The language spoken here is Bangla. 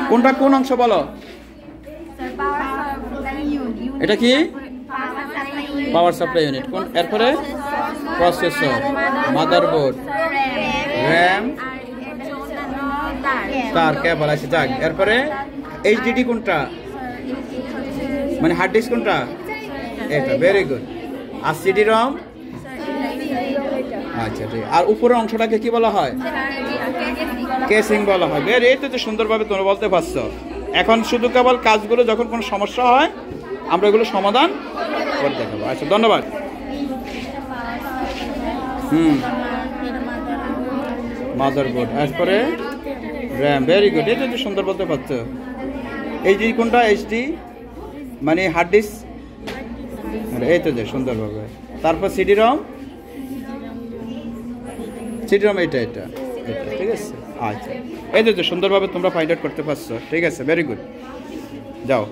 কোনটা কোন অংশ বলো? এটা কি? Power supply unit. কোন এরপরে? প্রসেসর, মাদারবোর্ড, র্যাম, তার, কেবল আছে যাক। এরপরে এইচডিডি কোনটা? মানে হার্ড ডিস্ক কোনটা? এটা, ভেরি গুড। আর সিডি রম? আচ্ছা ঠিক। আর উপরের অংশটাকে কি বলা হয়? কেসিং বলা হয়। ভেরি, এই তো সুন্দরভাবে তোমরা বলতে পারছো। এখন শুধু কেবল কাজগুলো যখন কোনো সমস্যা হয় আমরা এগুলো সমাধান করে দেখাবো। আচ্ছা ধন্যবাদ। মাদারবোর্ড, এরপরে র্যাম, ভেরি গুড। এটা তো সুন্দর বলতে পারছো। এইচডি কোনটা? এইচডি মানে হার্ড ডিস্ক, এই তো যে সুন্দরভাবে। তারপর সিডি রম, সিডি রম এটা এটা এটা ঠিক আছে। আচ্ছা এই তো সুন্দরভাবে তোমরা ফাইন্ড আউট করতে পারছো। ঠিক আছে, ভেরি গুড। যাও।